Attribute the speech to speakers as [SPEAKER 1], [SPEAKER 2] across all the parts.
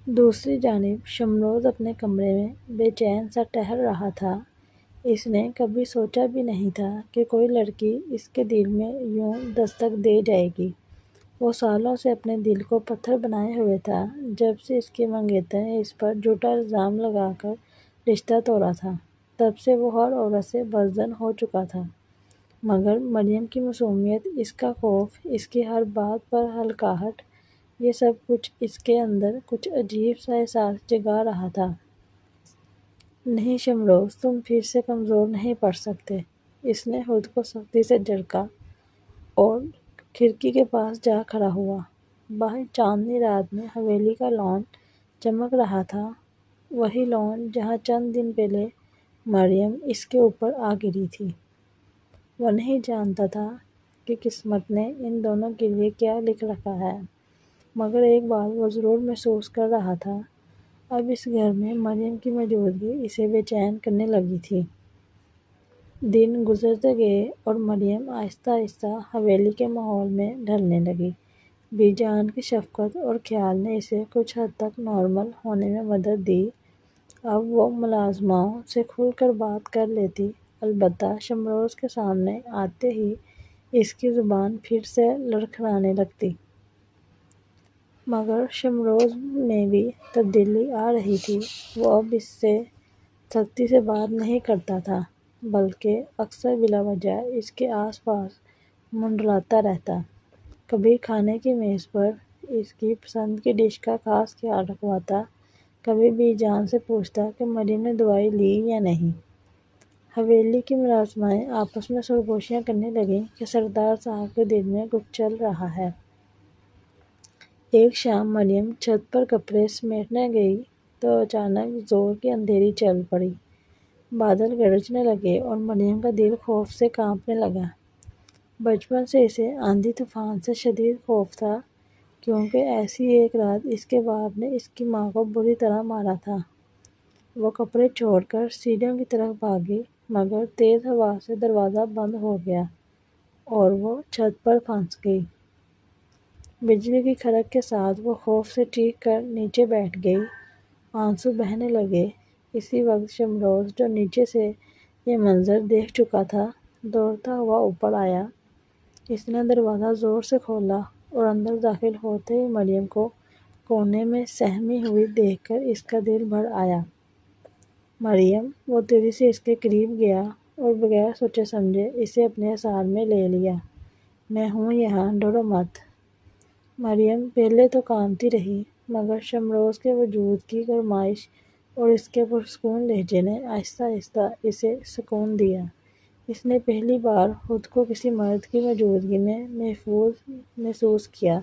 [SPEAKER 1] دوسری جانب شمروز اپنے کمرے میں بے چین سا ٹہل رہا تھا۔ اس نے کبھی سوچا بھی نہیں تھا کہ کوئی لڑکی اس کے دل میں یوں دستک دے جائے گی۔ وہ سالوں سے اپنے دل کو پتھر بنائے ہوئے تھا۔ جب سے اس کے منگیتر نے اس پر جھوٹا الزام لگا کر رشتہ توڑا تھا، تب سے وہ ہر عورت سے بزدل ہو چکا تھا۔ مگر مریم کی معصومیت، اس کا خوف، اس کی ہر بات پر ہلکاہٹ، یہ سب کچھ اس کے اندر کچھ عجیب سا احساس جگا رہا تھا۔ نہیں شمروز، تم پھر سے کمزور نہیں پڑ سکتے۔ اس نے خود کو سختی سے جھڑکا اور کھڑکی کے پاس جا کھڑا ہوا۔ باہر چاندنی رات میں حویلی کا لان چمک رہا تھا، وہی لان جہاں چند دن پہلے مریم اس کے اوپر آ گری تھی۔ وہ نہیں جانتا تھا کہ قسمت نے ان دونوں کے لیے کیا لکھ رکھا ہے، مگر ایک بات وہ ضرور محسوس کر رہا تھا، اب اس گھر میں مریم کی موجودگی اسے بے چین کرنے لگی تھی۔ دن گزرتے گئے اور مریم آہستہ آہستہ حویلی کے ماحول میں ڈھلنے لگی۔ بی جان کی شفقت اور خیال نے اسے کچھ حد تک نارمل ہونے میں مدد دی۔ اب وہ ملازماؤں سے کھل کر بات کر لیتی، البتہ شمروز کے سامنے آتے ہی اس کی زبان پھر سے لڑکھڑانے لگتی۔ مگر شمروز میں بھی تبدیلی آ رہی تھی۔ وہ اب اس سے سختی سے بات نہیں کرتا تھا، بلکہ اکثر بلا وجہ اس کے آس پاس منڈلاتا رہتا۔ کبھی کھانے کی میز پر اس کی پسند کی ڈش کا خاص خیال رکھواتا، کبھی بی جان سے پوچھتا کہ مریم نے دوائی لی یا نہیں۔ حویلی کی ملازمائیں آپس میں سرگوشیاں کرنے لگیں کہ سردار صاحب کے دل میں کچھ چل رہا ہے۔ ایک شام مریم چھت پر کپڑے سمیٹنے گئی تو اچانک زور کی اندھیری چل پڑی۔ بادل گرجنے لگے اور مریم کا دل خوف سے کانپنے لگا۔ بچپن سے اسے آندھی طوفان سے شدید خوف تھا، کیونکہ ایسی ایک رات اس کے باپ نے اس کی ماں کو بری طرح مارا تھا۔ وہ کپڑے چھوڑ کر سیڑھیوں کی طرف بھاگی، مگر تیز ہوا سے دروازہ بند ہو گیا اور وہ چھت پر پھنس گئی۔ بجلی کی کڑک کے ساتھ وہ خوف سے چیخ کر نیچے بیٹھ گئی۔ آنسو بہنے لگے۔ اسی وقت شمروز، جو نیچے سے یہ منظر دیکھ چکا تھا، دوڑتا ہوا اوپر آیا۔ اس نے دروازہ زور سے کھولا اور اندر داخل ہوتے ہی مریم کو کونے میں سہمی ہوئی دیکھ کر اس کا دل بھر آیا۔ مریم! وہ تیزی سے اس کے قریب گیا اور بغیر سوچے سمجھے اسے اپنے احضان میں لے لیا۔ میں ہوں یہاں، ڈرو مت۔ مریم پہلے تو کانپتی رہی، مگر شمروز کے وجود کی گرمائش اور اس کے پرسکون لہجے نے آہستہ آہستہ اسے سکون دیا۔ اس نے پہلی بار خود کو کسی مرد کی موجودگی میں محفوظ محسوس کیا۔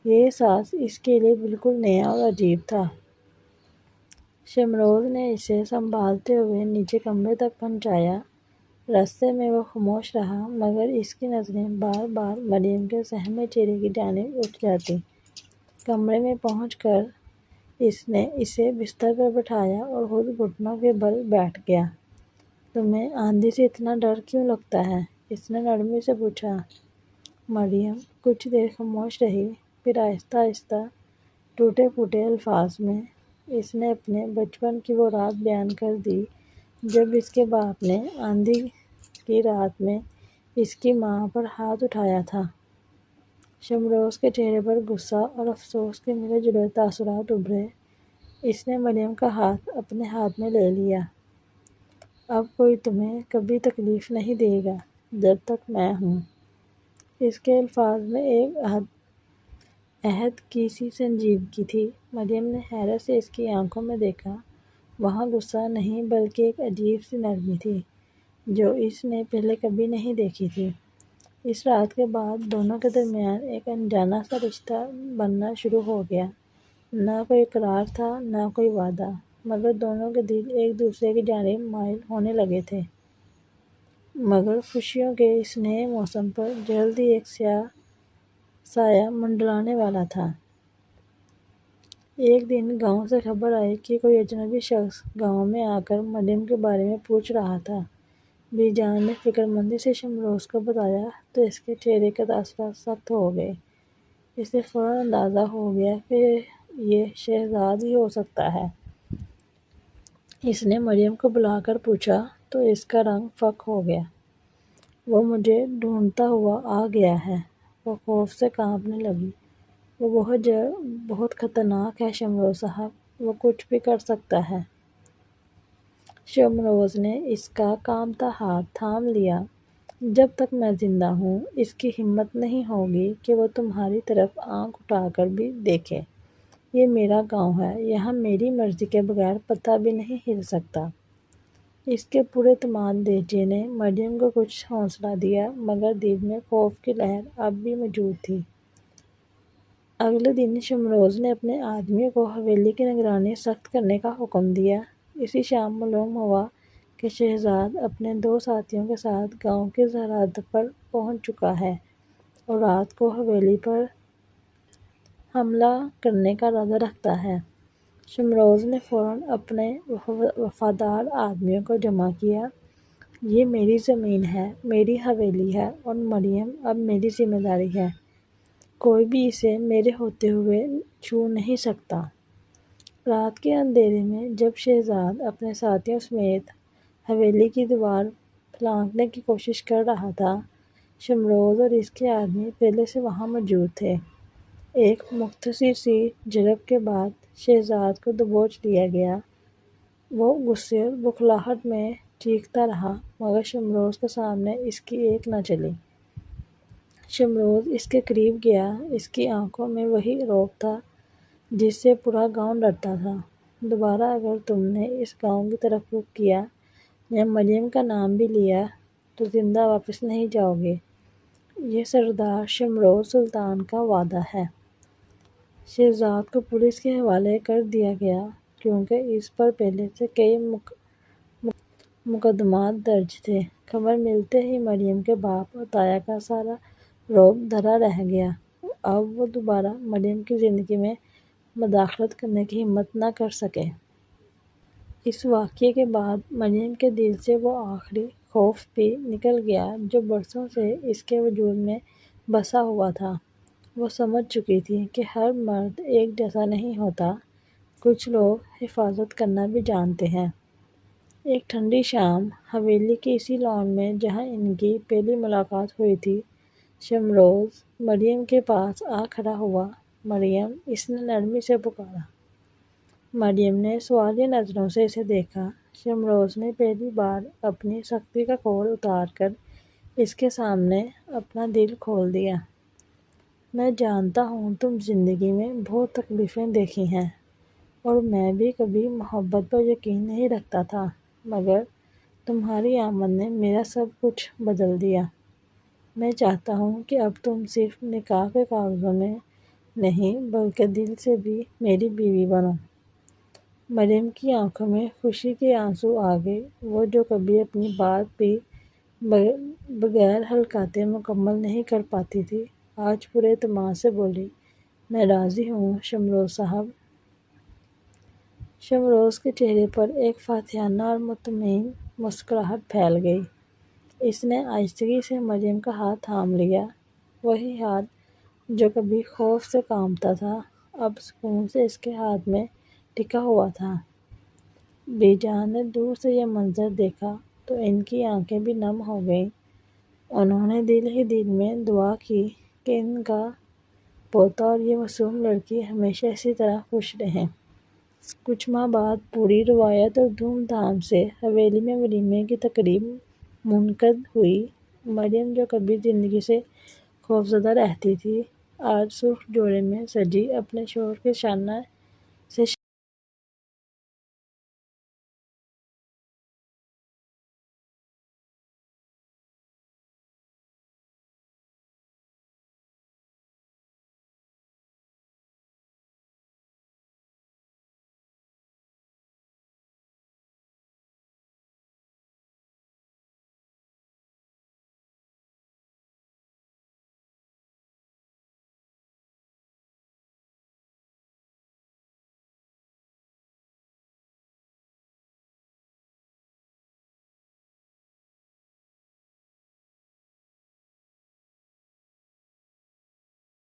[SPEAKER 1] یہ احساس اس کے لیے بالکل نیا اور عجیب تھا۔ شمروز نے اسے سنبھالتے ہوئے نیچے کمرے تک پہنچایا۔ راستے میں وہ خاموش رہا، مگر اس کی نظریں بار بار مریم کے سہمے چہرے کی جانب اٹھ جاتی۔ کمرے میں پہنچ کر اس نے اسے بستر پر بٹھایا اور خود گھٹنوں کے بل بیٹھ گیا۔ تمہیں آندھی سے اتنا ڈر کیوں لگتا ہے؟ اس نے نرمی سے پوچھا۔ مریم کچھ دیر خاموش رہی، پھر آہستہ آہستہ ٹوٹے پھوٹے الفاظ میں اس نے اپنے بچپن کی وہ رات بیان کر دی جب اس کے باپ نے آندھی کی رات میں اس کی ماں پر ہاتھ اٹھایا تھا۔ شمروز کے چہرے پر غصہ اور افسوس کے ملے جلے تاثرات ابھرے۔ اس نے مریم کا ہاتھ اپنے ہاتھ میں لے لیا۔ اب کوئی تمہیں کبھی تکلیف نہیں دے گا جب تک میں ہوں۔ اس کے الفاظ میں ایک عہد کی سی سنجیدگی تھی۔ مریم نے حیرت سے اس کی آنکھوں میں دیکھا۔ وہاں غصہ نہیں، بلکہ ایک عجیب سی نرمی تھی جو اس نے پہلے کبھی نہیں دیکھی تھی۔ اس رات کے بعد دونوں کے درمیان ایک انجانا سا رشتہ بننا شروع ہو گیا۔ نہ کوئی اقرار تھا، نہ کوئی وعدہ، مگر دونوں کے دل ایک دوسرے کی جانب مائل ہونے لگے تھے۔ مگر خوشیوں کے اس نئے موسم پر جلد ہی ایک سیاہ سایہ منڈلانے والا تھا۔ ایک دن گاؤں سے خبر آئی کہ کوئی اجنبی شخص گاؤں میں آ کر مریم کے بارے میں پوچھ رہا تھا۔ بی جان نے فکر مندی سے شمروز کو بتایا تو اس کے چہرے کے تاثرات سخت ہو گئے۔ اسے فوراً اندازہ ہو گیا کہ یہ شہزاد ہی ہو سکتا ہے۔ اس نے مریم کو بلا کر پوچھا تو اس کا رنگ فک ہو گیا۔ وہ مجھے ڈھونڈتا ہوا آ گیا ہے۔ وہ خوف سے کانپنے لگی۔ وہ بہت خطرناک ہے شمروز صاحب، وہ کچھ بھی کر سکتا ہے۔ شمروز نے اس کا کانپتا ہاتھ تھام لیا۔ جب تک میں زندہ ہوں اس کی ہمت نہیں ہوگی کہ وہ تمہاری طرف آنکھ اٹھا کر بھی دیکھے۔ یہ میرا گاؤں ہے، یہاں میری مرضی کے بغیر پتا بھی نہیں ہل سکتا۔ اس کے پورے تمادچے نے مریم کو کچھ حوصلہ دیا، مگر دل میں خوف کی لہر اب بھی موجود تھی۔ اگلے دن شمروز نے اپنے آدمیوں کو حویلی کی نگرانی سخت کرنے کا حکم دیا۔ اسی شام معلوم ہوا کہ شہزاد اپنے 2 ساتھیوں کے ساتھ گاؤں کی سرحد پر پہنچ چکا ہے اور رات کو حویلی پر حملہ کرنے کا ارادہ رکھتا ہے۔ شمروز نے فوراً اپنے وفادار آدمیوں کو جمع کیا۔ یہ میری زمین ہے، میری حویلی ہے اور مریم اب میری ذمہ داری ہے۔ کوئی بھی اسے میرے ہوتے ہوئے چھو نہیں سکتا۔ رات کے اندھیرے میں جب شہزاد اپنے ساتھیوں سمیت حویلی کی دیوار پھلانگنے کی کوشش کر رہا تھا، شمروز اور اس کے آدمی پہلے سے وہاں موجود تھے۔ ایک مختصر سی جھڑپ کے بعد شہزاد کو دبوچ لیا گیا۔ وہ غصے اور بخلاہٹ میں چیختا رہا، مگر شمروز کے سامنے اس کی ایک نہ چلی۔ شمروز اس کے قریب گیا۔ اس کی آنکھوں میں وہی رعب تھا جس سے پورا گاؤں ڈرتا تھا۔ دوبارہ اگر تم نے اس گاؤں کی طرف رخ کیا یا مریم کا نام بھی لیا تو زندہ واپس نہیں جاؤ گے۔ یہ سردار شمروز سلطان کا وعدہ ہے۔ شہزاد کو پولیس کے حوالے کر دیا گیا کیونکہ اس پر پہلے سے کئی مقدمات درج تھے۔ خبر ملتے ہی مریم کے باپ عطیہ کا سارا رعب دھرا رہ گیا۔ اب وہ دوبارہ مریم کی زندگی میں مداخلت کرنے کی ہمت نہ کر سکے۔ اس واقعے کے بعد مریم کے دل سے وہ آخری خوف بھی نکل گیا جو برسوں سے اس کے وجود میں بسا ہوا تھا۔ وہ سمجھ چکی تھی کہ ہر مرد ایک جیسا نہیں ہوتا، کچھ لوگ حفاظت کرنا بھی جانتے ہیں۔ ایک ٹھنڈی شام حویلی کی اسی لان میں جہاں ان کی پہلی ملاقات ہوئی تھی، شمروز مریم کے پاس آ کھڑا ہوا۔ مریم، اس نے نرمی سے پکارا۔ مریم نے سوالیہ نظروں سے اسے دیکھا۔ شمروز نے پہلی بار اپنی سختی کا کوٹ اتار کر اس کے سامنے اپنا دل کھول دیا۔ میں جانتا ہوں تم زندگی میں بہت تکلیفیں دیکھی ہیں اور میں بھی کبھی محبت پر یقین نہیں رکھتا تھا، مگر تمہاری آمد نے میرا سب کچھ بدل دیا۔ میں چاہتا ہوں کہ اب تم صرف نکاح کے کاغذوں میں نہیں بلکہ دل سے بھی میری بیوی بنو۔ مریم کی آنکھوں میں خوشی کے آنسو آ گئے۔ وہ جو کبھی اپنی بات بھی بغیر ہلکاتے مکمل نہیں کر پاتی تھی، آج پورے اعتماد سے بولی، میں راضی ہوں شمروز صاحب۔ شمروز کے چہرے پر ایک فاتحانہ اور مطمئن مسکراہٹ پھیل گئی۔ اس نے آہستگی سے مریم کا ہاتھ تھام لیا، وہی ہاتھ جو کبھی خوف سے کانپتا تھا اب سکون سے اس کے ہاتھ میں ٹکا ہوا تھا۔ بی جان نے دور سے یہ منظر دیکھا تو ان کی آنکھیں بھی نم ہو گئیں۔ انہوں نے دل ہی دل میں دعا کی کہ ان کا پوتا اور یہ معصوم لڑکی ہمیشہ اسی طرح خوش رہیں۔ کچھ ماہ بعد پوری روایت اور دھوم دھام سے حویلی میں ولیمے کی تقریب منعقد ہوئی۔ مریم جو کبھی زندگی سے خوفزدہ رہتی تھی، آج سرخ جوڑے میں سجی اپنے شوہر کے شانہ سے